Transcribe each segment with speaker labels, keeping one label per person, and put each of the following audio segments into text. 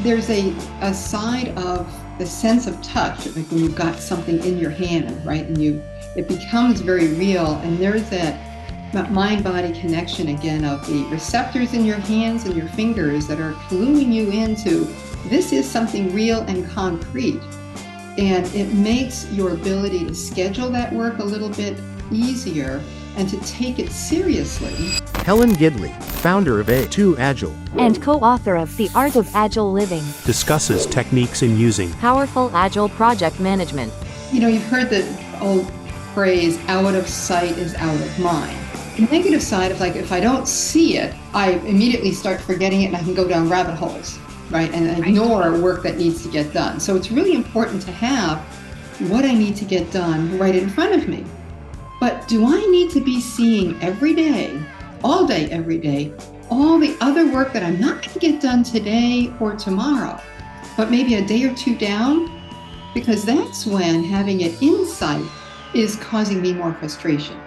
Speaker 1: there's a side of the sense of touch, like when you've got something in your hand, right? And it becomes very real. And there's that mind-body connection again of the receptors in your hands and your fingers that are cluing you into this is something real and concrete. And it makes your ability to schedule that work a little bit easier and to take it seriously.
Speaker 2: Helene Gidley, founder of A2 Agile
Speaker 3: and co-author of The Art of Agile Living,
Speaker 2: discusses techniques in using
Speaker 3: powerful Agile project management.
Speaker 1: You know, you've heard the old phrase, out of sight is out of mind. The negative side of like, if I don't see it, I immediately start forgetting it and I can go down rabbit holes, right? And ignore work that needs to get done. So it's really important to have what I need to get done right in front of me. But do I need to be seeing every day, all day, every day, all the other work that I'm not going to get done today or tomorrow, but maybe a day or two down? Because that's when having it in sight is causing me more frustration.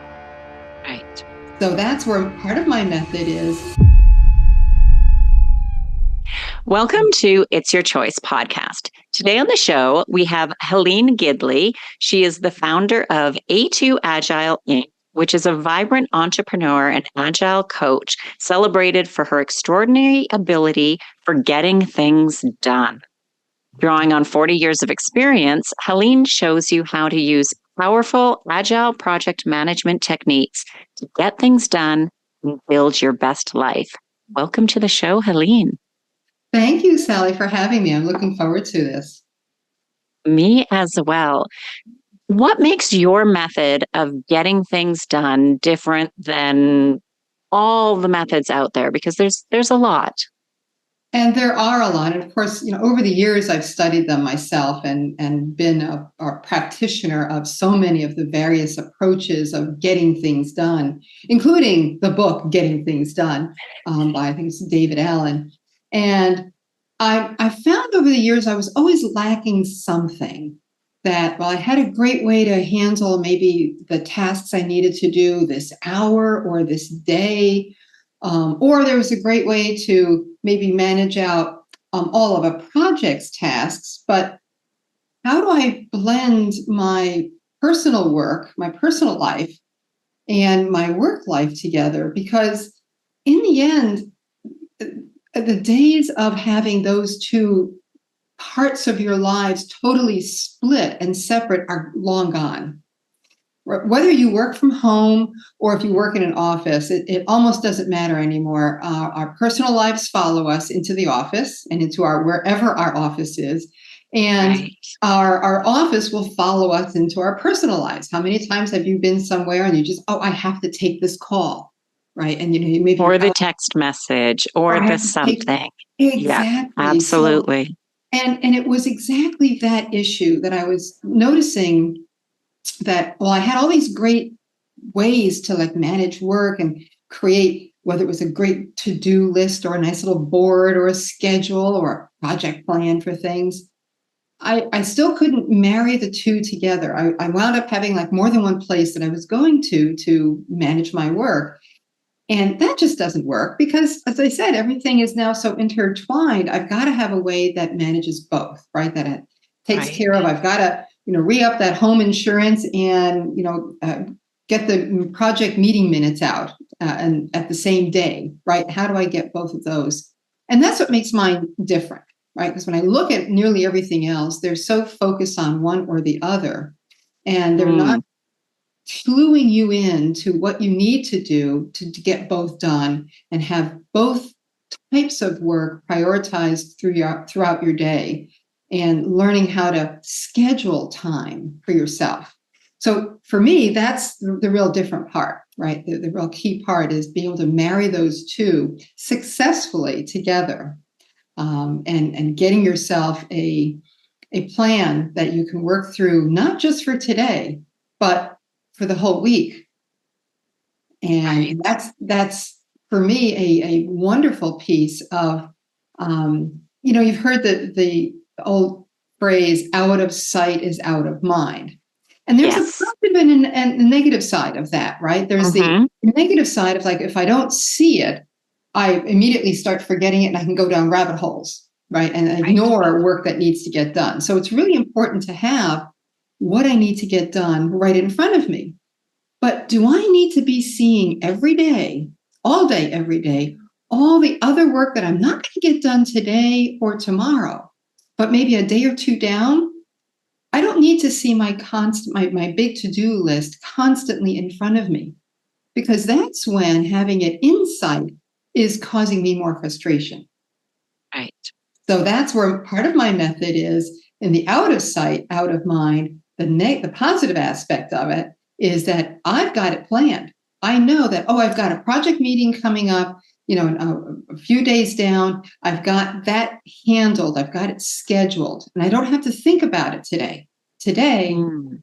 Speaker 4: Right.
Speaker 1: So that's where part of my method is.
Speaker 4: Welcome to It's Your Choice podcast. Today on the show, we have Helene Gidley. She is the founder of A2 Agile Inc., which is a vibrant entrepreneur and agile coach celebrated for her extraordinary ability for getting things done. Drawing on 40 years of experience, Helene shows you how to use powerful agile project management techniques to get things done and build your best life. Welcome to the show, Helene.
Speaker 1: Thank you, Sally, for having me. I'm looking forward to this.
Speaker 4: Me as well. What makes your method of getting things done different than all the methods out there? Because there's a lot.
Speaker 1: And there are a lot. And of course, you know, over the years, I've studied them myself and been a practitioner of so many of the various approaches of getting things done, including the book, Getting Things Done, by, I think it's David Allen. And I found over the years I was always lacking something that, well, I had a great way to handle maybe the tasks I needed to do this hour or this day, or there was a great way to maybe manage out all of a project's tasks. But how do I blend my personal work, my personal life, and my work life together? Because in the end, the days of having those two parts of your lives totally split and separate are long gone. Whether you work from home or if you work in an office, it almost doesn't matter anymore. Our personal lives follow us into the office and into wherever our office is. And
Speaker 4: Right.
Speaker 1: our office will follow us into our personal lives. How many times have you been somewhere and you just, I have to take this call? Right. And you maybe
Speaker 4: Or the text message or the something.
Speaker 1: Exactly.
Speaker 4: Yeah, absolutely.
Speaker 1: So, and it was exactly that issue that I was noticing that, well, I had all these great ways to like manage work and create, whether it was a great to-do list or a nice little board or a schedule or a project plan for things. I still couldn't marry the two together. I wound up having like more than one place that I was going to manage my work. And that just doesn't work because, as I said, everything is now so intertwined. I've got to have a way that manages both, right? That it takes care of. I've got to, re-up that home insurance and, get the project meeting minutes out and at the same day, right? How do I get both of those? And that's what makes mine different, right? Because when I look at nearly everything else, they're so focused on one or the other, and they're not cluing you in to what you need to do to get both done and have both types of work prioritized throughout your day and learning how to schedule time for yourself. So for me, that's the real different part, right? The real key part is being able to marry those two successfully together, and getting yourself a plan that you can work through, not just for today, but for the whole week. And that's for me a wonderful piece of, you've heard the old phrase, out of sight is out of mind. And there's a positive and a negative side of that, right? There's the negative side of like, if I don't see it, I immediately start forgetting it and I can go down rabbit holes, right? And ignore work that needs to get done. So it's really important to have what I need to get done right in front of me. But do I need to be seeing every day, all day, every day, all the other work that I'm not going to get done today or tomorrow, but maybe a day or two down? I don't need to see my big to-do list constantly in front of me, because that's when having it in sight is causing me more frustration.
Speaker 4: Right.
Speaker 1: So that's where part of my method is in the out of sight, out of mind. The positive aspect of it is that I've got it planned. I know that, I've got a project meeting coming up, a few days down. I've got that handled. I've got it scheduled, and I don't have to think about it today. Today,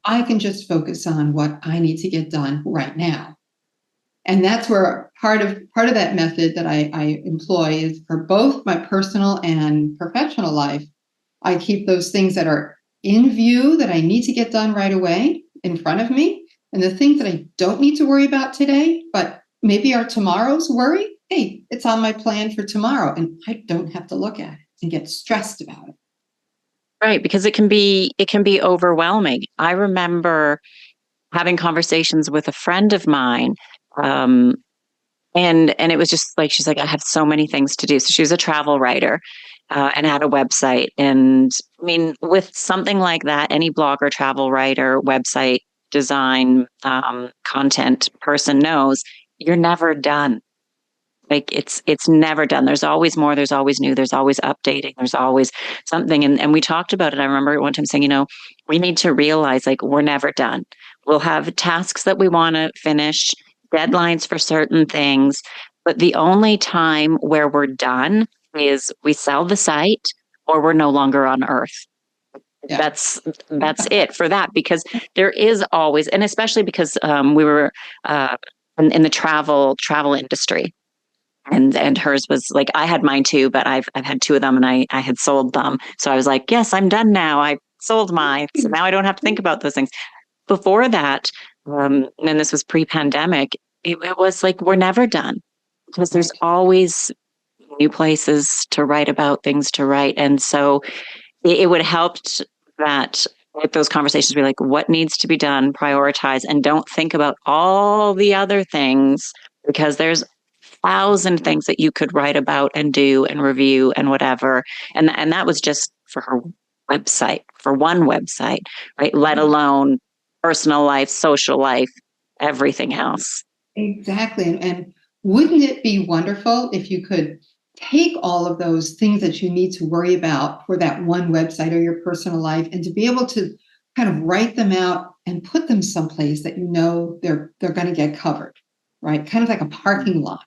Speaker 1: I can just focus on what I need to get done right now. And that's where part of that method that I employ is for both my personal and professional life. I keep those things that are in view that I need to get done right away in front of me. And the things that I don't need to worry about today, but maybe are tomorrow's worry, hey, it's on my plan for tomorrow. And I don't have to look at it and get stressed about it.
Speaker 4: Right. Because it can be overwhelming. I remember having conversations with a friend of mine. And it was just like, she's like, I have so many things to do. So she was a travel writer and had a website. And I mean, with something like that, any blogger, travel writer, website design, content person knows you're never done. Like it's never done. There's always more. There's always new. There's always updating. There's always something. And we talked about it. I remember one time saying, we need to realize like we're never done. We'll have tasks that we want to finish, deadlines for certain things. But the only time where we're done is we sell the site or we're no longer on Earth. Yeah. That's it for that, because there is always, and especially because we were in the travel industry. And hers was like, I had mine too, but I've had two of them and I had sold them. So I was like, yes, I'm done now. I sold mine. So now I don't have to think about those things. Before that, and this was pre-pandemic, it was like, we're never done because there's always new places to write about, things to write. And so it would help that with those conversations, be like, what needs to be done, prioritize, and don't think about all the other things, because there's 1,000 things that you could write about and do and review and whatever. And that was just for her website, for one website, right? Let alone personal life, social life, everything else.
Speaker 1: Exactly. And wouldn't it be wonderful if you could take all of those things that you need to worry about for that one website or your personal life, and to be able to kind of write them out and put them someplace that they're going to get covered, right? Kind of like a parking lot.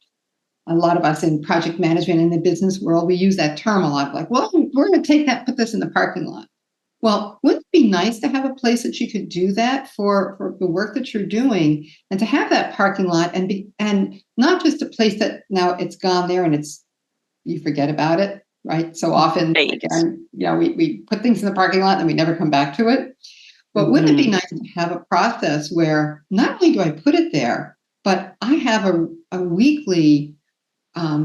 Speaker 1: A lot of us in project management in the business world, we use that term a lot. Like, well, we're going to put this in the parking lot. Well, wouldn't it be nice to have a place that you could do that for the work that you're doing, and to have that parking lot and not just a place that now it's gone there and you forget about it, right? So often, again, we put things in the parking lot and we never come back to it. But wouldn't it be nice to have a process where not only do I put it there, but I have a weekly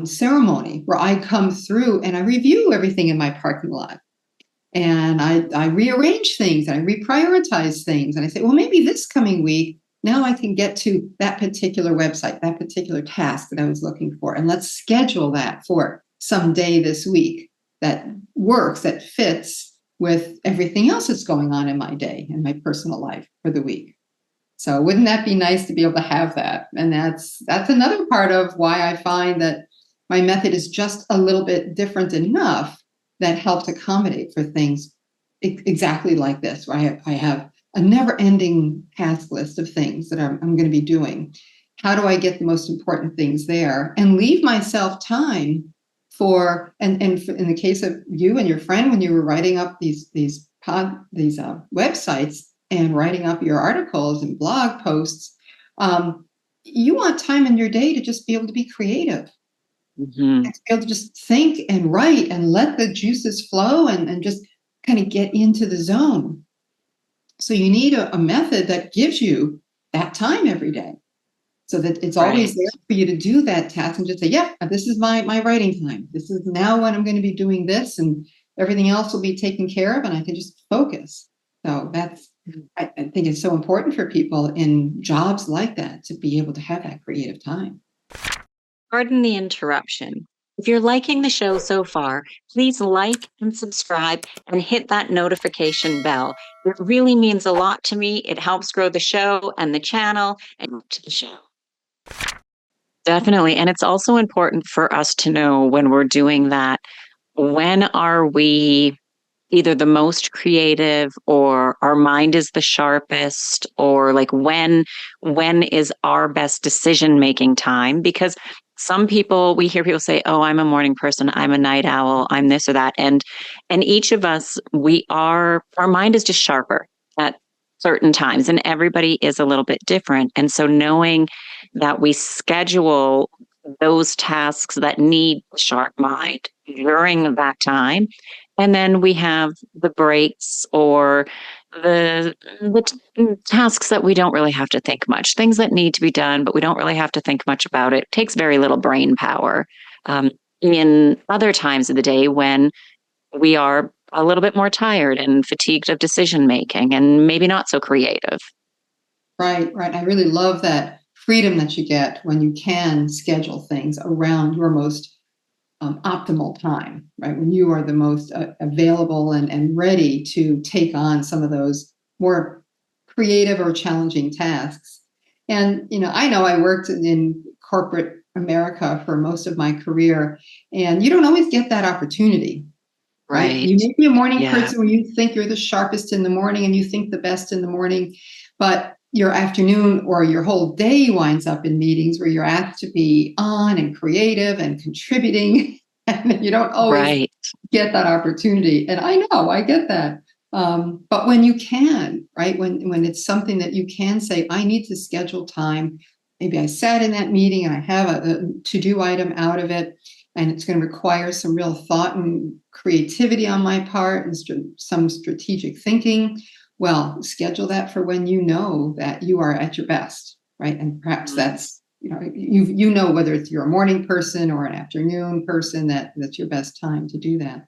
Speaker 1: ceremony where I come through and I review everything in my parking lot, and I rearrange things and I reprioritize things, and I say, well, maybe this coming week now I can get to that particular website, that particular task that I was looking for, and let's schedule that for some day this week that works, that fits with everything else that's going on in my day and my personal life for the week. So wouldn't that be nice to be able to have that? And that's another part of why I find that my method is just a little bit different enough that helps accommodate for things exactly like this, where I have a never-ending task list of things that I'm going to be doing. How do I get the most important things there and leave myself time for, and in the case of you and your friend, when you were writing up these websites and writing up your articles and blog posts, you want time in your day to just be able to be creative.
Speaker 4: Mm-hmm.
Speaker 1: And to be able to just think and write and let the juices flow and just kind of get into the zone. So you need a method that gives you that time every day. so that it's
Speaker 4: Right.
Speaker 1: always there for you to do that task and just say, yep, this is my writing time. This is now when I'm going to be doing this, and everything else will be taken care of, and I can just focus. So I think it's so important for people in jobs like that to be able to have that creative time.
Speaker 4: Pardon the interruption. If you're liking the show so far, please like and subscribe and hit that notification bell. It really means a lot to me. It helps grow the show and the channel and to the show. Definitely. And it's also important for us to know when we're doing that, when are we either the most creative or our mind is the sharpest, or like when is our best decision making time? Because some people, we hear people say, oh, I'm a morning person, I'm a night owl, I'm this or that, and each of us, our mind is just sharper at certain times, and everybody is a little bit different. And so knowing that we schedule those tasks that need sharp mind during that time, and then we have the breaks or the tasks that we don't really have to think much, things that need to be done, but we don't really have to think much about it. It takes very little brain power. In other times of the day when we are a little bit more tired and fatigued of decision making and maybe not so creative.
Speaker 1: Right. I really love that freedom that you get when you can schedule things around your most optimal time, right? When you are the most available and ready to take on some of those more creative or challenging tasks. And, I know I worked in corporate America for most of my career, and you don't always get that opportunity, right? You may be a morning person when you think you're the sharpest in the morning and you think the best in the morning, but your afternoon or your whole day winds up in meetings where you're asked to be on and creative and contributing, and you don't always get that opportunity. And I know, I get that. But when you can, right, when it's something that you can say, I need to schedule time. Maybe I sat in that meeting and I have a to-do item out of it, and it's going to require some real thought and creativity on my part and some strategic thinking. Well, schedule that for when you know that you are at your best, right? And perhaps that's, you know whether it's you're a morning person or an afternoon person, that's your best time to do that.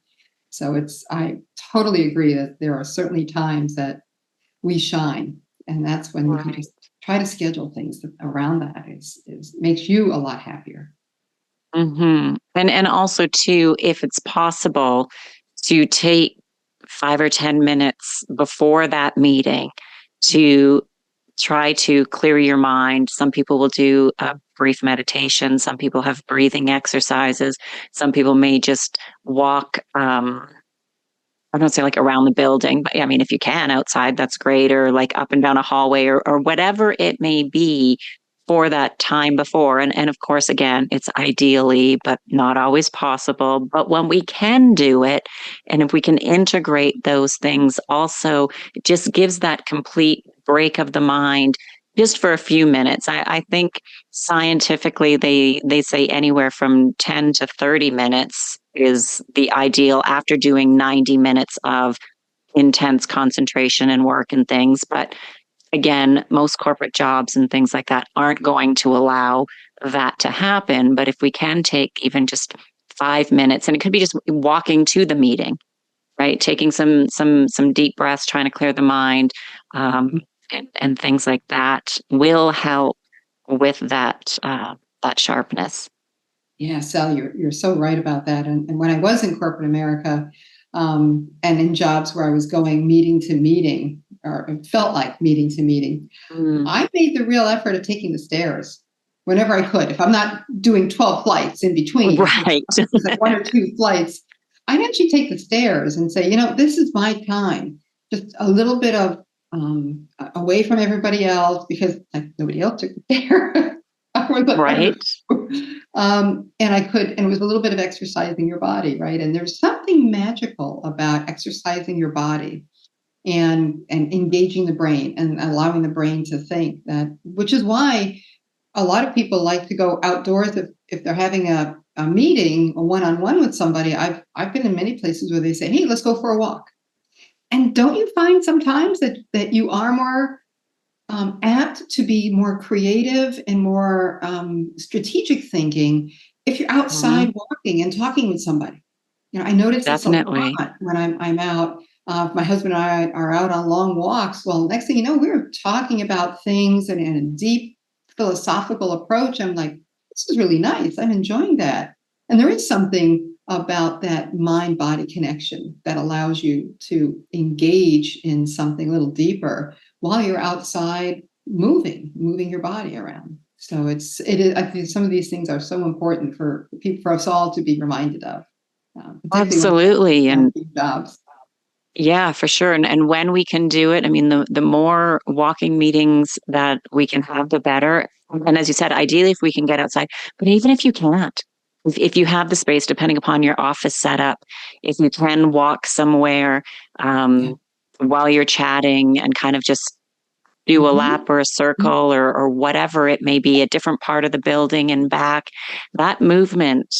Speaker 1: So I totally agree that there are certainly times that we shine, and that's when you can just try to schedule things around that. Is makes you a lot happier.
Speaker 4: Mm-hmm. And also too, if it's possible to take 5 or 10 minutes before that meeting to try to clear your mind. Some people will do a brief meditation. Some people have breathing exercises. Some people may just walk, I don't say like around the building, but I mean, if you can outside, that's great. Or like up and down a hallway or whatever it may be for that time before. And of course, again, it's ideally, but not always possible. But when we can do it, and if we can integrate those things also, it just gives that complete break of the mind just for a few minutes. I think scientifically, they say anywhere from 10 to 30 minutes is the ideal after doing 90 minutes of intense concentration and work and things. But again, most corporate jobs and things like that aren't going to allow that to happen. But if we can take even just 5 minutes, and it could be just walking to the meeting, right? Taking some deep breaths, trying to clear the mind, and things like that will help with that sharpness.
Speaker 1: Yeah, Sally, you're so right about that. And when I was in corporate America, and in jobs where I was going meeting to meeting, or it felt like meeting to meeting, I made the real effort of taking the stairs whenever I could. If I'm not doing 12 flights in between,
Speaker 4: right,
Speaker 1: like 1 or 2 flights, I'd actually take the stairs and say, this is my time. Just a little bit of away from everybody else, because nobody else took the stairs.
Speaker 4: Right.
Speaker 1: And it was a little bit of exercising your body, right? And there's something magical about exercising your body and engaging the brain and allowing the brain to think, which is why a lot of people like to go outdoors if they're having a meeting, a one-on-one with somebody. I've been in many places where they say, hey, let's go for a walk. And don't you find sometimes that you are more apt to be more creative and more strategic thinking if you're outside walking and talking with somebody. I notice this a
Speaker 4: Definitely.
Speaker 1: lot when I'm out. My husband and I are out on long walks. Well, next thing you know, we're talking about things and in a deep philosophical approach. I'm like, this is really nice. I'm enjoying that. And there is something about that mind-body connection that allows you to engage in something a little deeper while you're outside moving your body around. So it is. I think some of these things are so important for people, for us all to be reminded of, particularly when
Speaker 4: Absolutely.
Speaker 1: we're on
Speaker 4: And
Speaker 1: jobs.
Speaker 4: yeah, for sure. And when we can do it, I mean, the more walking meetings that we can have, the better. And as you said, ideally, if we can get outside, but even if you can't, if you have the space, depending upon your office setup, if you can walk somewhere
Speaker 1: Yeah.
Speaker 4: while you're chatting and kind of just do a
Speaker 1: Mhm.
Speaker 4: lap or a circle or whatever it may be, a different part of the building and back, that movement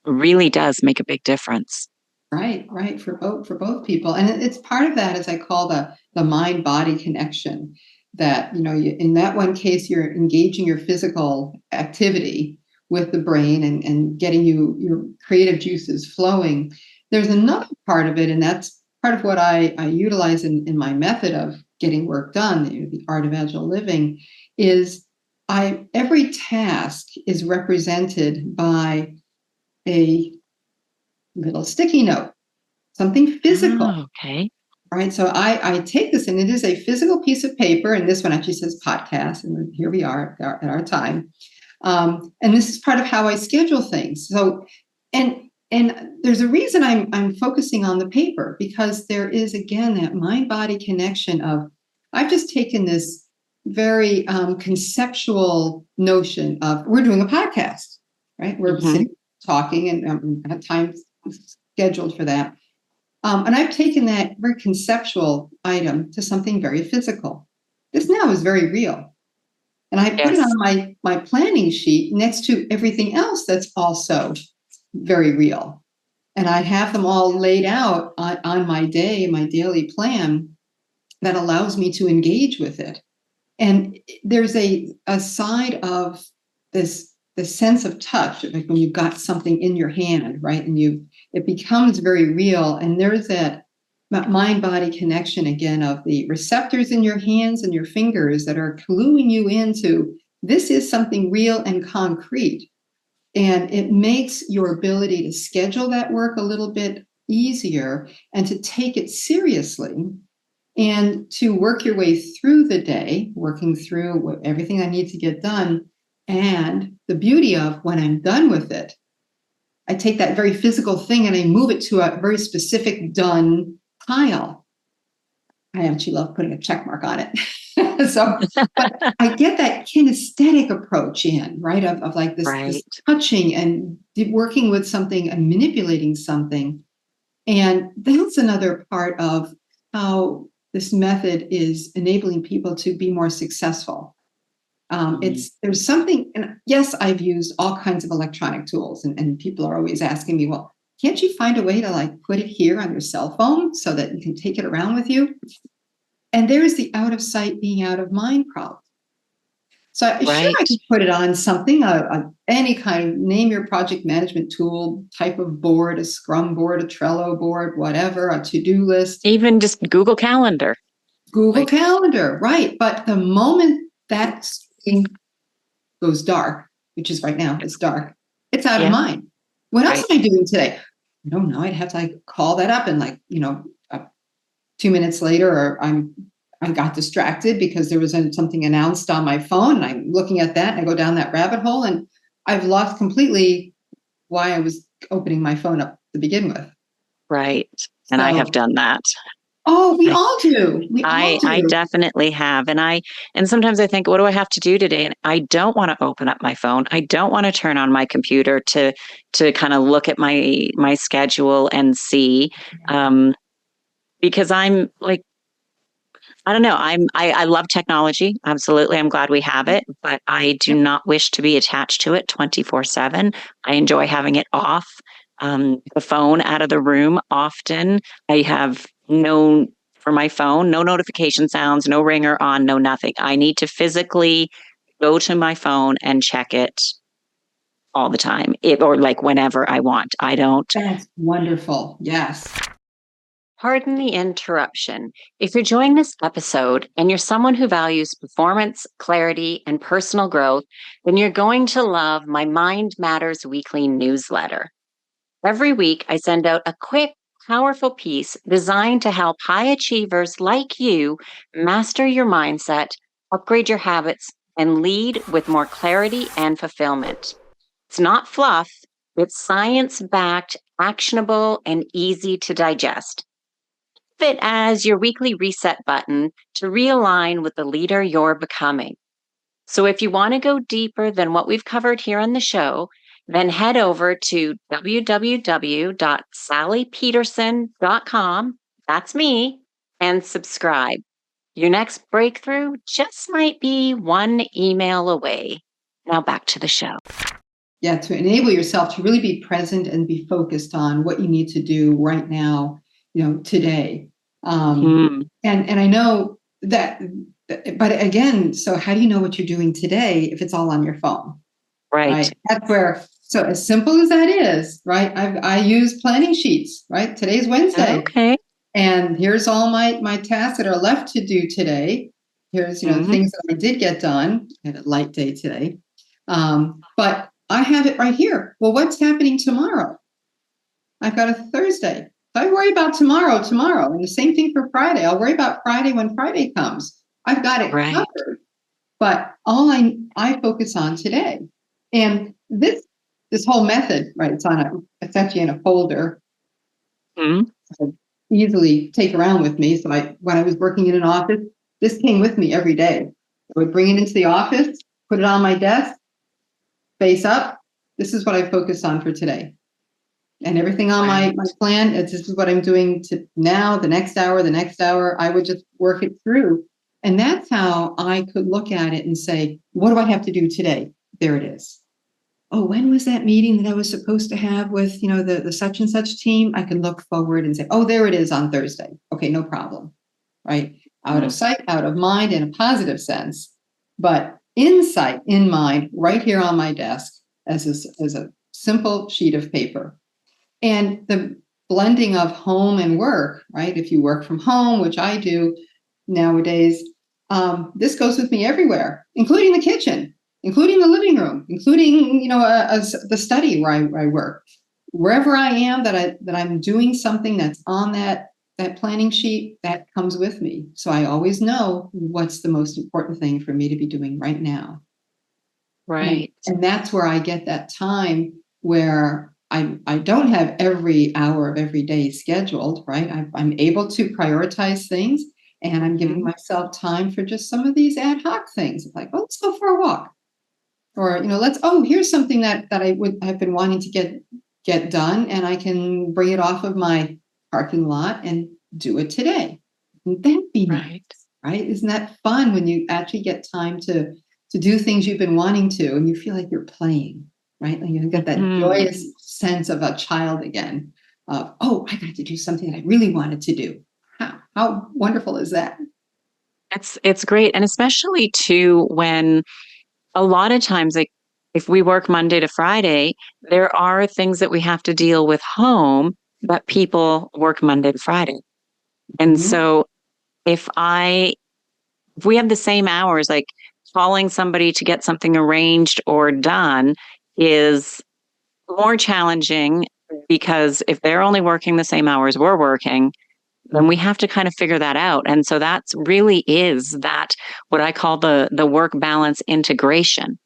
Speaker 4: really does make a big difference.
Speaker 1: Right, for both people, and it's part of that, as I call the mind body connection. That in that one case, you're engaging your physical activity with the brain and getting your creative juices flowing. There's another part of it, and that's part of what I utilize in my method of getting work done. The art of agile living is I every task is represented by a little sticky note, something physical,
Speaker 4: Oh, okay.
Speaker 1: right? So I take this, and it is a physical piece of paper, and this one actually says podcast, and here we are at our time. And this is part of how I schedule things. So, and there's a reason I'm focusing on the paper, because there is again that mind body connection of I've just taken this very conceptual notion of we're doing a podcast, right? We're
Speaker 4: Hmm.
Speaker 1: sitting talking, and have time scheduled for that. And I've taken that very conceptual item to something very physical. This now is very real. And I put it
Speaker 4: Yes.
Speaker 1: on my planning sheet next to everything else that's also very real. And I have them all laid out on my day, my daily plan that allows me to engage with it. And there's a side of the sense of touch, like when you've got something in your hand, right? And it becomes very real. And there's that mind body connection again of the receptors in your hands and your fingers that are cluing you into this is something real and concrete. And it makes your ability to schedule that work a little bit easier and to take it seriously and to work your way through the day, working through everything I need to get done. And the beauty of when I'm done with it, I take that very physical thing and I move it to a very specific done pile. I actually love putting a check mark on it. So, but I get that kinesthetic approach in, right? Of like this
Speaker 4: Right.
Speaker 1: touching and working with something and manipulating something. And that's another part of how this method is enabling people to be more successful.
Speaker 4: Mhm.
Speaker 1: There's something, and yes, I've used all kinds of electronic tools, and people are always asking me, well, can't you find a way to like put it here on your cell phone so that you can take it around with you? And there's the out of sight being out of mind problem. So sure, I
Speaker 4: Right.
Speaker 1: can put it on something, any kind of name your project management tool type of board, a Scrum board, a Trello board, whatever, a to-do list,
Speaker 4: Even just Google Calendar.
Speaker 1: Google
Speaker 4: Like,
Speaker 1: Calendar, right? But the moment that screen goes dark, which is right now, it's dark, it's out of
Speaker 4: yeah,
Speaker 1: mind. What else
Speaker 4: right.
Speaker 1: am I doing today? I don't know. I'd have to like call that up and like, 2 minutes later, or I got distracted because there was something announced on my phone, and I'm looking at that and I go down that rabbit hole, and I've lost completely why I was opening my phone up to begin with.
Speaker 4: Right. And I have
Speaker 1: So,
Speaker 4: done that.
Speaker 1: oh, we
Speaker 4: I
Speaker 1: all do. We all
Speaker 4: I
Speaker 1: do.
Speaker 4: definitely have. And sometimes I think, what do I have to do today? And I don't want to open up my phone. I don't want to turn on my computer to kind of look at my schedule and see. Um, because I'm like, I don't know. I love technology. Absolutely. I'm glad we have it, but I do
Speaker 1: Yep.
Speaker 4: not wish to be attached to it 24/7. I enjoy having it off. The phone out of the room often. I have no for my phone, no notification sounds, no ringer on, no nothing. I need to physically go to my phone and check it all the time, or like whenever I want. I don't.
Speaker 1: That's wonderful. Yes.
Speaker 4: Pardon the interruption. If you're enjoying this episode and you're someone who values performance, clarity, and personal growth, then you're going to love my Mind Matters weekly newsletter. Every week, I send out a quick, powerful piece designed to help high achievers like you master your mindset, upgrade your habits, and lead with more clarity and fulfillment. It's not fluff, it's science-backed, actionable, and easy to digest. It as your weekly reset button to realign with the leader you're becoming. So if you want to go deeper than what we've covered here on the show, then head over to www.sallypederson.com, that's me, and subscribe. Your next breakthrough just might be one email away. Now back to the show.
Speaker 1: Yeah, to enable yourself to really be present and be focused on what you need to do right now, today. And I know that, but again, so how do you know what you're doing today if it's all on your phone?
Speaker 4: Right.
Speaker 1: That's where, so as simple as that is, right? I use planning sheets, right? Today's Wednesday.
Speaker 4: Okay.
Speaker 1: And here's all my tasks that are left to do today. Here's, things that I did get done. I had a light day today. But I have it right here. Well, what's happening tomorrow? I've got a Thursday. So I worry about tomorrow. And the same thing for Friday. I'll worry about Friday when Friday comes. I've got it covered. But all I focus on today. And this whole method, right? It's actually in a folder. I easily take around with me. So when I was working in an office, this came with me every day. I would bring it into the office, put it on my desk, face up. This is what I focus on for today. And everything on my plan, this is what I'm doing to now, the next hour, I would just work it through. And that's how I could look at it and say, what do I have to do today? There it is. Oh, when was that meeting that I was supposed to have with, the such and such team? I can look forward and say, oh, there it is on Thursday. Okay, no problem. Right? Out of sight, out of mind in a positive sense, but in sight, in mind, right here on my desk as a simple sheet of paper. And the blending of home and work, right? If you work from home, which I do nowadays, this goes with me everywhere, including the kitchen, including the living room, including, the study where I work. Wherever I am that I'm doing something that's on that planning sheet, that comes with me. So I always know what's the most important thing for me to be doing right now.
Speaker 4: Right.
Speaker 1: And that's where I get that time where I don't have every hour of every day scheduled, right? I'm able to prioritize things, and I'm giving myself time for just some of these ad hoc things, like, oh, let's go for a walk, or here's something that I would have been wanting to get done, and I can bring it off of my parking lot and do it today. Wouldn't that be nice, right? Isn't that fun when you actually get time to do things you've been wanting to, and you feel like you're playing? Right? Like you've got that joyous sense of a child again. Of, oh, I got to do something that I really wanted to do. How wonderful is that?
Speaker 4: It's great. And especially too, when a lot of times, like if we work Monday to Friday, there are things that we have to deal with home, but people work Monday to Friday. And so if we have the same hours, like calling somebody to get something arranged or done is more challenging, because if they're only working the same hours we're working, then we have to kind of figure that out. And so that's really is that what I call the work balance integration.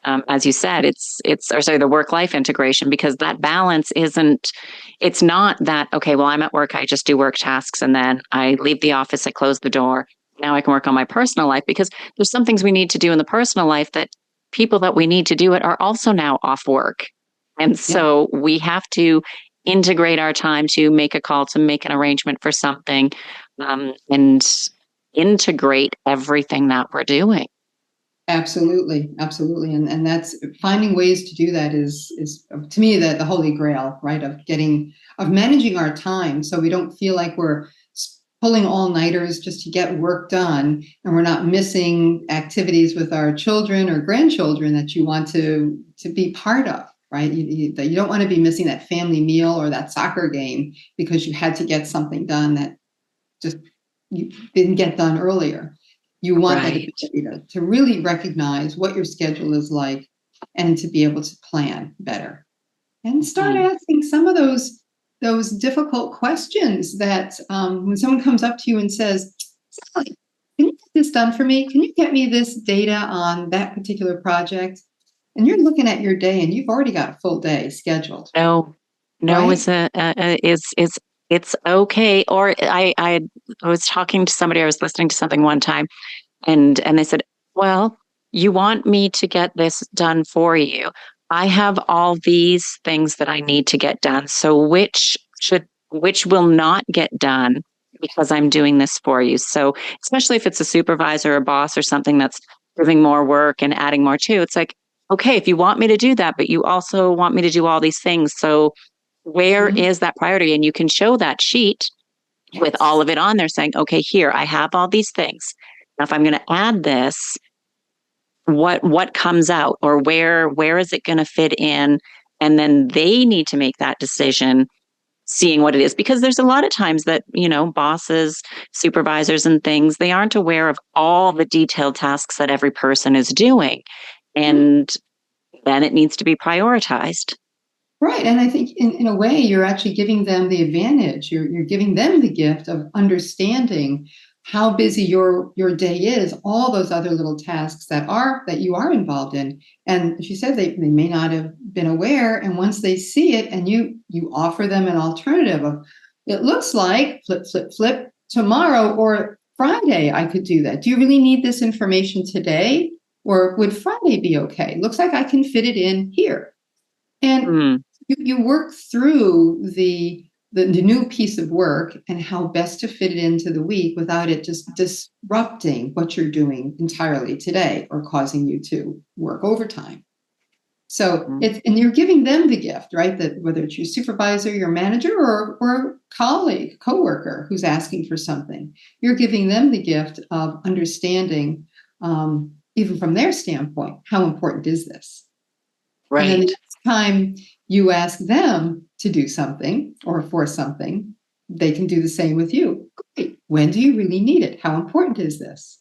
Speaker 4: As you said, the work-life integration, because that balance it's not that, okay, well, I'm at work, I just do work tasks, and then I leave the office, I close the door. Now I can work on my personal life, because there's some things we need to do in the personal life that people that we need to do it are also now off work. And so we have to integrate our time to make a call, to make an arrangement for something, and integrate everything that we're doing.
Speaker 1: Absolutely. And that's finding ways to do that is to me the holy grail, right? Of managing our time so we don't feel like we're pulling all-nighters just to get work done, and we're not missing activities with our children or grandchildren that you want to be part of, right? You don't want to be missing that family meal or that soccer game because you had to get something done that just you didn't get done earlier. You want that ability to really recognize what your schedule is like and to be able to plan better and start asking some of those difficult questions that when someone comes up to you and says, Sally, can you get this done for me? Can you get me this data on that particular project? And you're looking at your day and you've already got a full day scheduled.
Speaker 4: No,
Speaker 1: right?
Speaker 4: it's okay. Or I was talking to somebody, I was listening to something one time, and they said, well, you want me to get this done for you. I have all these things that I need to get done. So which will not get done because I'm doing this for you? So especially if it's a supervisor or boss or something that's giving more work and adding more to, it's like, okay, if you want me to do that, but you also want me to do all these things. So where is that priority? And you can show that sheet with all of it on there saying, okay, here, I have all these things. Now, if I'm going to add this, what comes out, or where is it going to fit in? And then they need to make that decision, seeing what it is, because there's a lot of times that, bosses, supervisors and things, they aren't aware of all the detailed tasks that every person is doing. And then it needs to be prioritized.
Speaker 1: Right. And I think in a way, you're actually giving them the advantage. You're giving them the gift of understanding how busy your day is, all those other little tasks that you are involved in. And she said they may not have been aware. And once they see it and you offer them an alternative of, it looks like flip tomorrow or Friday, I could do that. Do you really need this information today? Or would Friday be okay? Looks like I can fit it in here. And you work through the new piece of work and how best to fit it into the week without it just disrupting what you're doing entirely today or causing you to work overtime. So and you're giving them the gift, right? That whether it's your supervisor, your manager, or a colleague, coworker who's asking for something, you're giving them the gift of understanding, even from their standpoint, how important is this?
Speaker 4: Right.
Speaker 1: And then the next time you ask them to do something or for something, they can do the same with you. Great. When do you really need it? How important is this?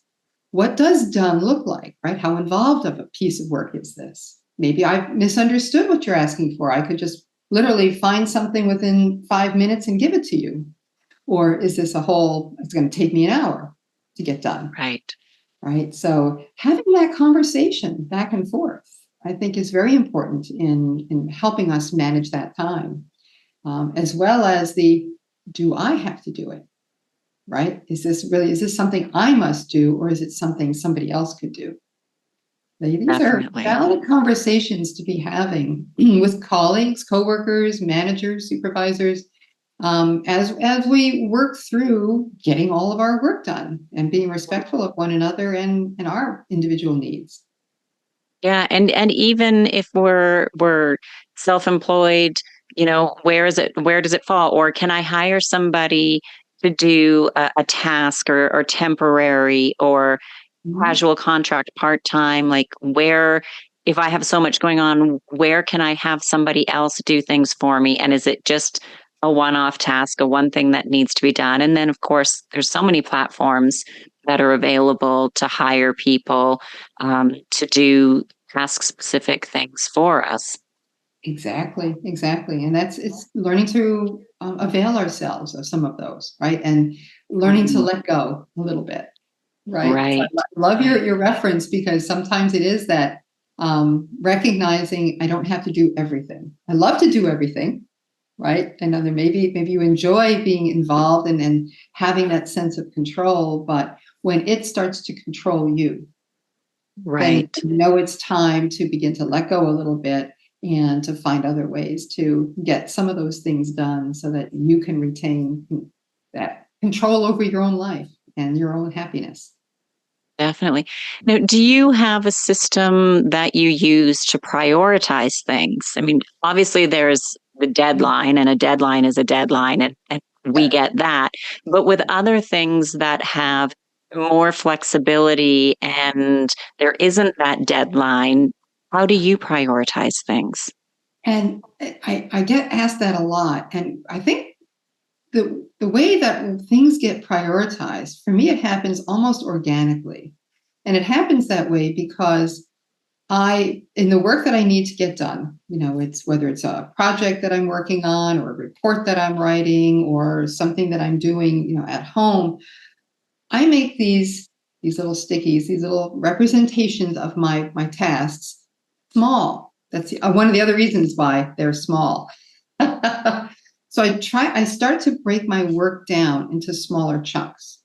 Speaker 1: What does done look like, right? How involved of a piece of work is this? Maybe I've misunderstood what you're asking for. I could just literally find something within 5 minutes and give it to you. Or is this it's going to take me an hour to get done? Right. So having that conversation back and forth, I think, is very important in helping us manage that time, as well as do I have to do it? Right? Is this something I must do, or is it something somebody else could do? These
Speaker 4: Definitely.
Speaker 1: are valid conversations to be having with colleagues, coworkers, managers, supervisors, as we work through getting all of our work done and being respectful of one another and our individual needs.
Speaker 4: Yeah, and even if we're self-employed, where does it fall? Or can I hire somebody to do a task or temporary or casual contract part-time? Like, where, if I have so much going on, where can I have somebody else do things for me? And is it just a one-off task, a one thing that needs to be done? And then, of course, there's so many platforms that are available to hire people to do task-specific things for us.
Speaker 1: Exactly. And it's learning to avail ourselves of some of those, right? And learning to let go a little bit, right?
Speaker 4: Right.
Speaker 1: So I love your reference, because sometimes it is that recognizing I don't have to do everything. I love to do everything, right? And then maybe you enjoy being involved and having that sense of control, but when it starts to control you, then you know it's time to begin to let go a little bit and to find other ways to get some of those things done so that you can retain that control over your own life and your own happiness.
Speaker 4: Definitely. Now, do you have a system that you use to prioritize things? I mean, obviously there's the deadline, and a deadline is a deadline, and we get that. But with other things that have more flexibility and there isn't that deadline, how do you prioritize things?
Speaker 1: And I get asked that a lot. And I think the way that things get prioritized, for me, it happens almost organically. And it happens that way because in the work that I need to get done, it's whether it's a project that I'm working on or a report that I'm writing or something that I'm doing, at home, I make these little stickies, these little representations of my tasks small. That's one of the other reasons why they're small. So I start to break my work down into smaller chunks.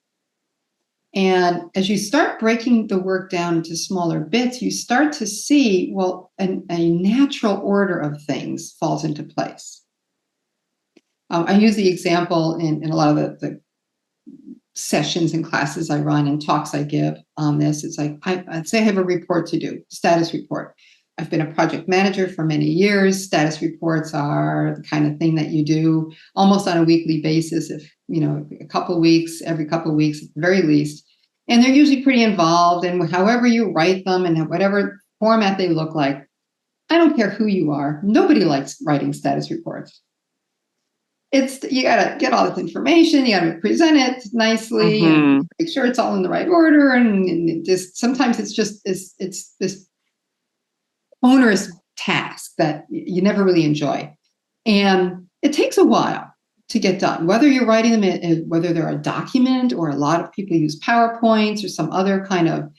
Speaker 1: And as you start breaking the work down into smaller bits, you start to see, well, a natural order of things falls into place. I use the example in a lot of the sessions and classes I run and talks I give on this. It's like, I'd say I have a report to do, status report. I've been a project manager for many years. Status reports are the kind of thing that you do almost on a weekly basis, if, every couple of weeks at the very least. And they're usually pretty involved. And however you write them and whatever format they look like, I don't care who you are. Nobody likes writing status reports. You got to get all this information. You got to present it nicely and make sure it's all in the right order. And just sometimes it's this onerous task that you never really enjoy. And it takes a while to get done, whether you're writing them, whether they're a document or a lot of people use PowerPoints or some other kind of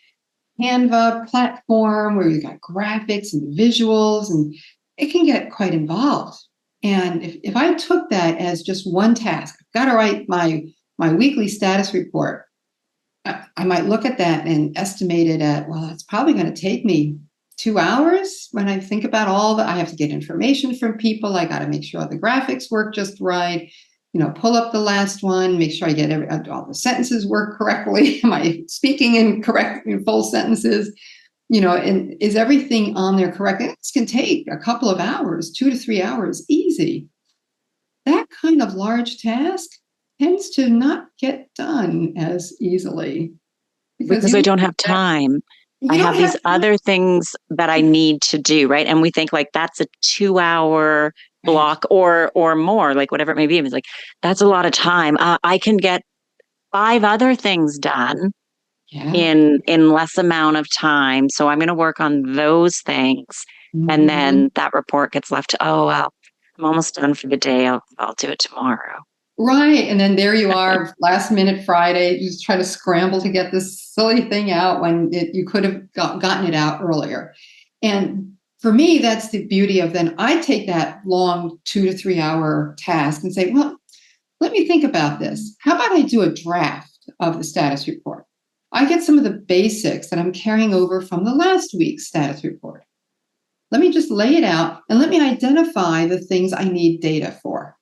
Speaker 1: Canva platform where you've got graphics and visuals, and it can get quite involved. And if I took that as just one task, I've got to write my weekly status report, I might look at that and estimate it at, well, it's probably going to take me 2 hours when I think about I have to get information from people. I got to make sure the graphics work just right, pull up the last one, make sure I get all the sentences work correctly. Am I speaking in full sentences? And is everything on there correct? This can take a couple of hours, 2 to 3 hours, easy. That kind of large task tends to not get done as easily.
Speaker 4: Because I don't have time. I have these other things that I need to do, right? And we think like that's a 2-hour block or more, like whatever it may be. It's like, that's a lot of time. I can get 5 other things done in less amount of time. So I'm going to work on those things. And then that report gets left to, oh, well, I'm almost done for the day. I'll do it tomorrow.
Speaker 1: Right. And then there you are, last minute Friday, you just try to scramble to get this silly thing out when you could have gotten it out earlier. And for me, that's the beauty of then I take that long 2 to 3 hour task and say, well, let me think about this. How about I do a draft of the status report? I get some of the basics that I'm carrying over from the last week's status report. Let me just lay it out and let me identify the things I need data for.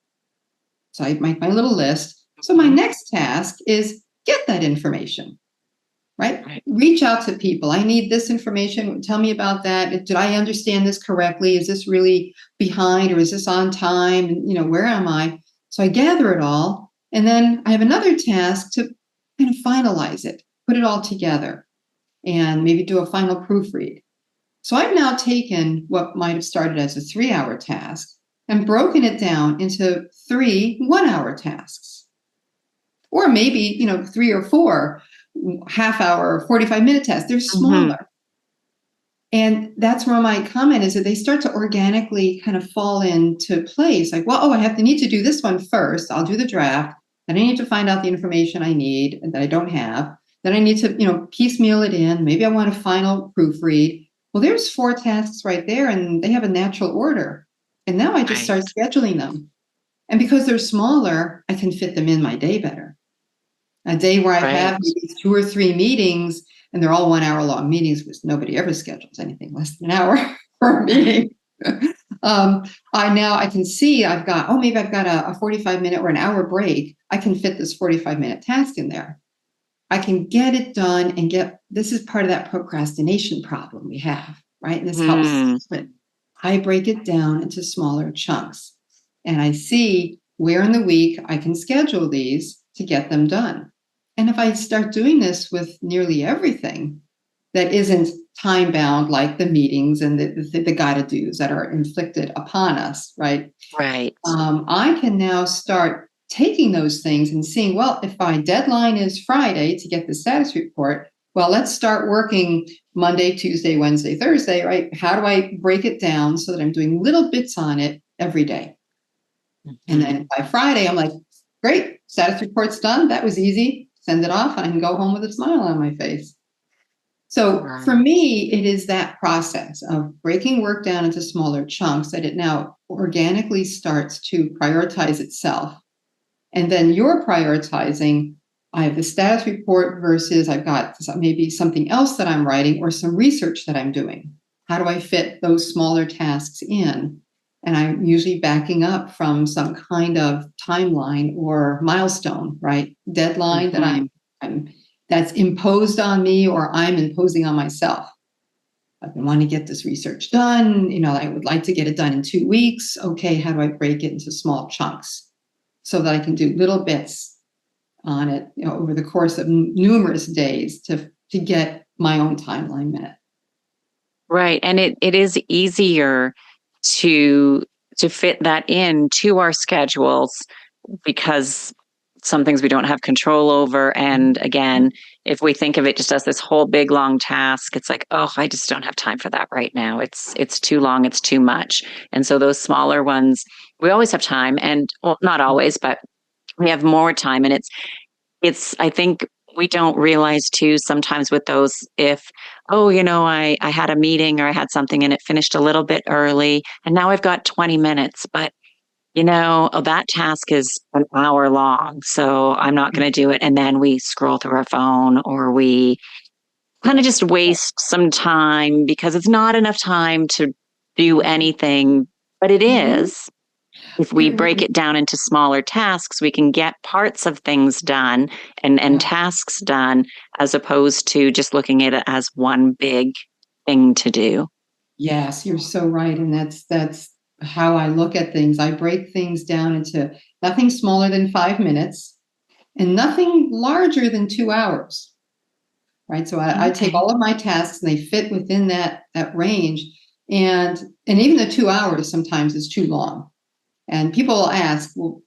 Speaker 1: So I make my little list. So my next task is get that information, right? Reach out to people. I need this information. Tell me about that. Did I understand this correctly? Is this really behind or is this on time? And, where am I? So I gather it all. And then I have another task to kind of finalize it, put it all together and maybe do a final proofread. So I've now taken what might have started as a 3-hour task and broken it down into 3 1-hour tasks. Or maybe, 3 or 4 half-hour, 45-minute tasks. They're smaller. And that's where my comment is that they start to organically kind of fall into place. Like, well, I need to do this one first. I'll do the draft. Then I need to find out the information I need and that I don't have. Then I need to, piecemeal it in. Maybe I want a final proofread. Well, there's 4 tasks right there and they have a natural order. And now I just start scheduling them. And because they're smaller, I can fit them in my day better. A day where I have maybe 2 or 3 meetings, and they're all 1-hour long meetings because nobody ever schedules anything less than an hour for a meeting. I can see maybe I've got a 45-minute or an hour break. I can fit this 45-minute task in there. I can get it done and this is part of that procrastination problem we have, right? And this helps. But I break it down into smaller chunks. And I see where in the week I can schedule these to get them done. And if I start doing this with nearly everything that isn't time bound, like the meetings and the gotta do's that are inflicted upon us, right?
Speaker 4: Right.
Speaker 1: I can now start taking those things and seeing, well, if my deadline is Friday to get the status report, well, let's start working Monday, Tuesday, Wednesday, Thursday, right? How do I break it down so that I'm doing little bits on it every day? And then by Friday, I'm like, great, status report's done. That was easy. Send it off. And I can go home with a smile on my face. So for me, it is that process of breaking work down into smaller chunks that it now organically starts to prioritize itself. And then you're prioritizing, I have the status report versus I've got maybe something else that I'm writing or some research that I'm doing. How do I fit those smaller tasks in? And I'm usually backing up from some kind of timeline or milestone, right? Deadline that I'm that's imposed on me or I'm imposing on myself. I've been wanting to get this research done. I would like to get it done in 2 weeks. Okay, how do I break it into small chunks so that I can do little bits on it, over the course of numerous days to get my own timeline met.
Speaker 4: Right. And it is easier to fit that in to our schedules because some things we don't have control over. And again, if we think of it just as this whole big long task, it's like, oh, I just don't have time for that right now. It's too long, it's too much. And so those smaller ones, we always have time, and well, not always, but we have more time. And it's I think we don't realize too sometimes with those, if, oh, I had a meeting or I had something and it finished a little bit early and now I've got 20 minutes, but that task is an hour long, so I'm not going to do it. And then we scroll through our phone or we kind of just waste some time because it's not enough time to do anything, but it is. If we break it down into smaller tasks, we can get parts of things done and tasks done as opposed to just looking at it as one big thing to do.
Speaker 1: Yes, you're so right. And that's how I look at things. I break things down into nothing smaller than 5 minutes and nothing larger than 2 hours. Right. So I take all of my tasks and they fit within that range. And even the 2 hours sometimes is too long. And people will ask, well,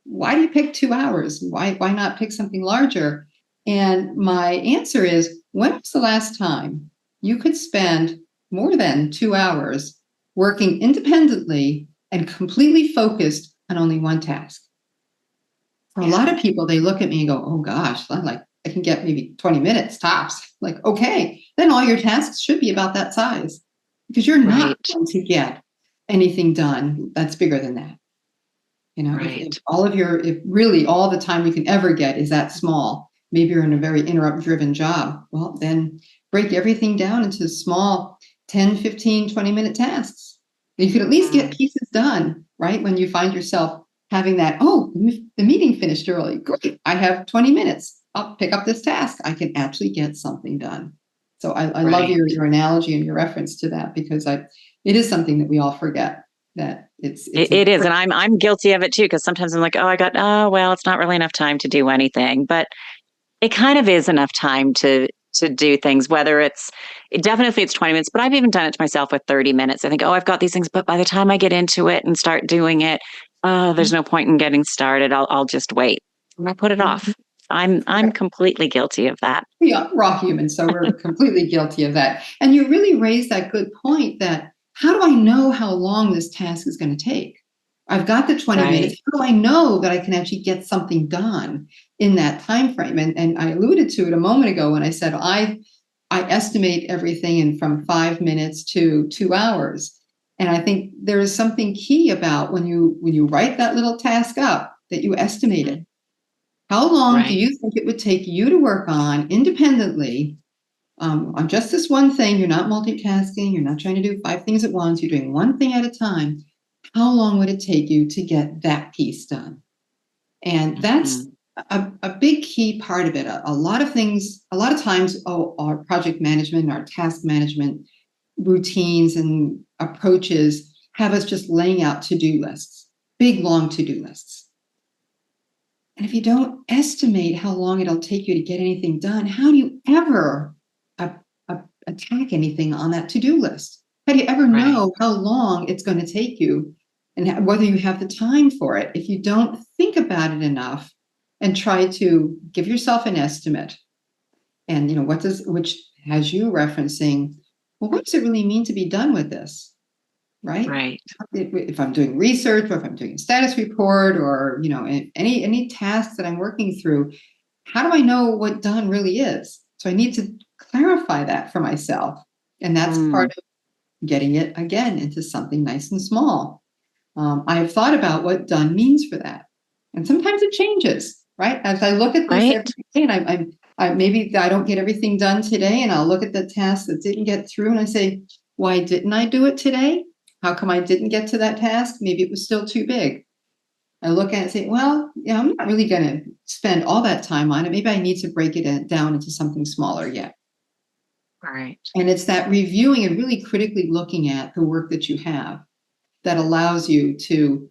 Speaker 1: why do you pick 2 hours? Why not pick something larger? And my answer is, when was the last time you could spend more than 2 hours working independently and completely focused on only one task? For a lot of people, they look at me and go, oh gosh, I can get maybe 20 minutes tops. Like, okay, then all your tasks should be about that size because you're not going to get anything done that's bigger than that. If really all the time you can ever get is that small, maybe you're in a very interrupt-driven job, well, then break everything down into small 10, 15, 20-minute tasks. You could at least get pieces done, right? When you find yourself having that, oh, the meeting finished early. Great, I have 20 minutes. I'll pick up this task. I can actually get something done. So I love your analogy and your reference to that because it is something that we all forget. That it
Speaker 4: is, and I'm guilty of it too because sometimes I'm like, well, it's not really enough time to do anything, but it kind of is enough time to do things. Whether it's 20 minutes, but I've even done it to myself with 30 minutes. I think, I've got these things, but by the time I get into it and start doing it, there's no point in getting started. I'll just wait and I put it off. I'm completely guilty of that.
Speaker 1: Yeah, we're all human, so we're completely guilty of that. And you really raised that good point that how do I know how long this task is going to take? I've got the 20 minutes. How do I know that I can actually get something done in that time frame? And I alluded to it a moment ago when I said I estimate everything in from 5 minutes to 2 hours. And I think there is something key about when you write that little task up that you estimate it. How long do you think it would take you to work on independently on just this one thing? You're not multitasking. You're not trying to do 5 things at once. You're doing one thing at a time. How long would it take you to get that piece done? And that's a big key part of it. A lot of times, our project management, our task management routines and approaches have us just laying out to-do lists, big, long to-do lists. And if you don't estimate how long it'll take you to get anything done, how do you ever attack anything on that to-do list? How do you ever
Speaker 4: Right.
Speaker 1: know how long it's going to take you and whether you have the time for it if you don't think about it enough and try to give yourself an estimate? And, which has you referencing, well, what does it really mean to be done with this? Right?
Speaker 4: Right.
Speaker 1: If I'm doing research or if I'm doing a status report or, any tasks that I'm working through, how do I know what done really is? So I need to clarify that for myself. And that's part of getting it again into something nice and small. I have thought about what done means for that. And sometimes it changes, right? As I look at this every day and maybe I don't get everything done today, and I'll look at the task that didn't get through and I say, why didn't I do it today? How come I didn't get to that task? Maybe it was still too big. I look at it and say, well, I'm not really going to spend all that time on it. Maybe I need to break it down into something smaller yet.
Speaker 4: Right.
Speaker 1: And it's that reviewing and really critically looking at the work that you have that allows you to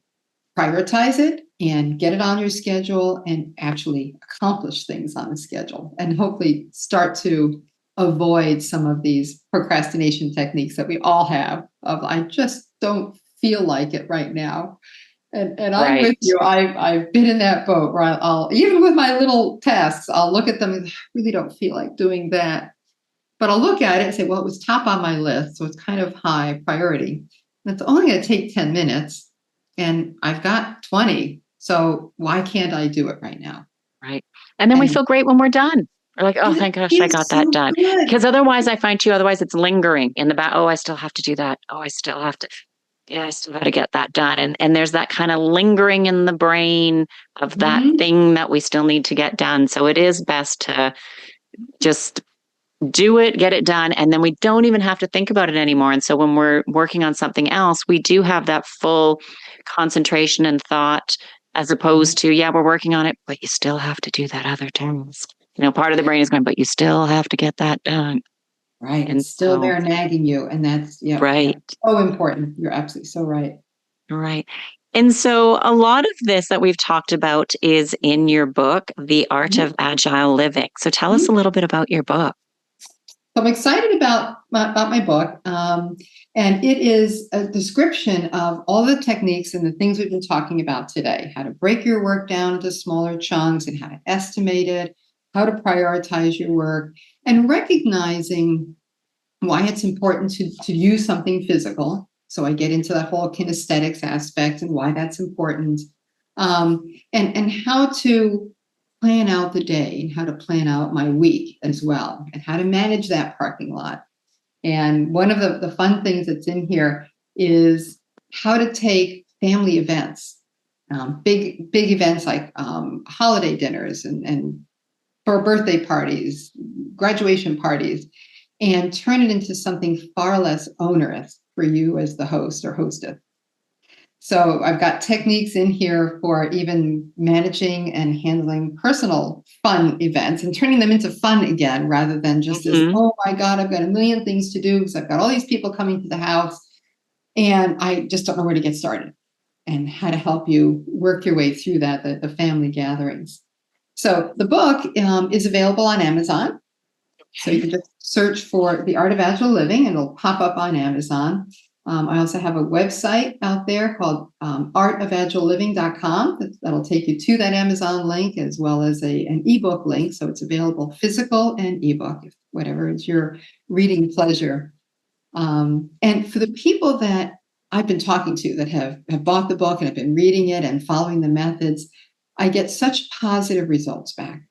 Speaker 1: prioritize it and get it on your schedule and actually accomplish things on the schedule and hopefully start to avoid some of these procrastination techniques that we all have of, I just don't feel like it right now. And I'm with you. I've been in that boat where I'll even with my little tasks, I'll look at them and I really don't feel like doing that. But I'll look at it and say, well, it was top on my list, so it's kind of high priority. And it's only going to take 10 minutes, and I've got 20. So why can't I do it right now?
Speaker 4: Right. And then we feel great when we're done. We're like, oh,
Speaker 1: It
Speaker 4: thank gosh, I got that
Speaker 1: so
Speaker 4: done.
Speaker 1: good.
Speaker 4: Because otherwise I find too, otherwise it's lingering in the back. Oh, I still have to do that. Oh, I still have to. Yeah, I still got to get that done. And there's that kind of lingering in the brain of that thing that we still need to get done. So it is best to just do it, get it done, and then we don't even have to think about it anymore. And so when we're working on something else, we do have that full concentration and thought, as opposed to, yeah, we're working on it, but you still have to do that other task. Part of the brain is going, but you still have to get that done.
Speaker 1: Right.
Speaker 4: And
Speaker 1: It's still
Speaker 4: so,
Speaker 1: there nagging you. And that's,
Speaker 4: right.
Speaker 1: that's so important. You're absolutely so right.
Speaker 4: Right. And so a lot of this that we've talked about is in your book, The Art of Agile Living. So tell us a little bit about your book.
Speaker 1: So I'm excited about my book. And it is a description of all the techniques and the things we've been talking about today, how to break your work down into smaller chunks and how to estimate it, how to prioritize your work, and recognizing why it's important to use something physical. So I get into that whole kinesthetics aspect and why that's important, and how to plan out the day and how to plan out my week as well, and how to manage that parking lot. And one of the fun things that's in here is how to take family events, big events like holiday dinners and for birthday parties, graduation parties, and turn it into something far less onerous for you as the host or hostess. So I've got techniques in here for even managing and handling personal fun events and turning them into fun again, rather than just this, oh my God, I've got a million things to do because I've got all these people coming to the house and I just don't know where to get started, and how to help you work your way through that, the family gatherings. So the book is available on Amazon. So you can just search for The Art of Agile Living and it'll pop up on Amazon. I also have a website out there called artofagileliving.com. That'll take you to that Amazon link, as well as an ebook link. So it's available physical and ebook, whatever is your reading pleasure. And for the people that I've been talking to that have bought the book and have been reading it and following the methods, I get such positive results back,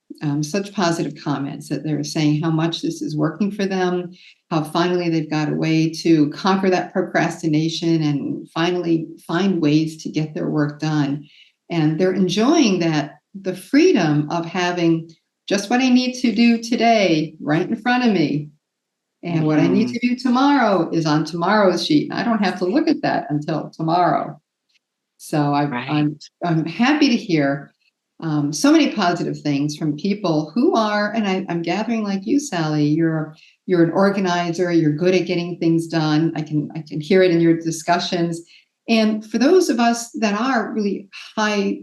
Speaker 1: such positive comments that they're saying how much this is working for them, how finally they've got a way to conquer that procrastination and finally find ways to get their work done. And they're enjoying the freedom of having just what I need to do today right in front of me. And what I need to do tomorrow is on tomorrow's sheet. I don't have to look at that until tomorrow. So I'm happy to hear so many positive things from people who are, and I'm gathering like you, Sally, you're an organizer, you're good at getting things done. I can hear it in your discussions. And for those of us that are really high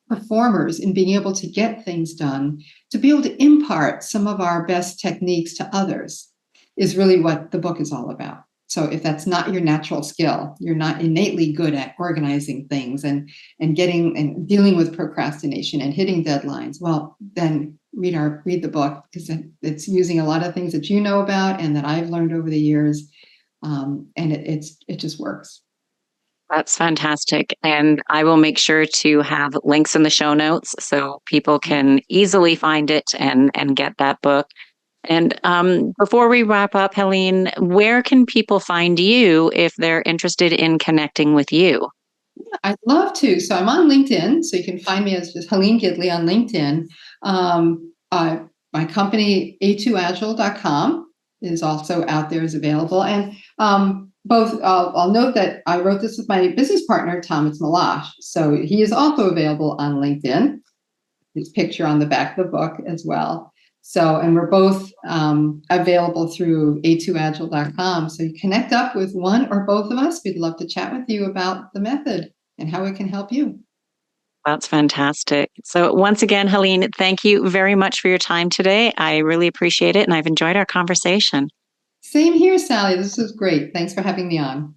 Speaker 1: performers in being able to get things done, to be able to impart some of our best techniques to others is really what the book is all about. So if that's not your natural skill, you're not innately good at organizing things and getting and dealing with procrastination and hitting deadlines, well, then read the book, because it's using a lot of things that you know about and that I've learned over the years, and it just works.
Speaker 4: That's fantastic. And I will make sure to have links in the show notes so people can easily find it and get that book. And before we wrap up, Helene, where can people find you if they're interested in connecting with you?
Speaker 1: I'd love to. So I'm on LinkedIn. So you can find me as just Helene Gidley on LinkedIn. My company, a2agile.com, is also out there, is available. And both, I'll note that I wrote this with my business partner, Thomas Malash. So he is also available on LinkedIn. His picture on the back of the book as well. So, and we're both available through a2agile.com. So you connect up with one or both of us. We'd love to chat with you about the method and how it can help you.
Speaker 4: That's fantastic. So once again, Helene, thank you very much for your time today. I really appreciate it, and I've enjoyed our conversation.
Speaker 1: Same here, Sally. This was great. Thanks for having me on.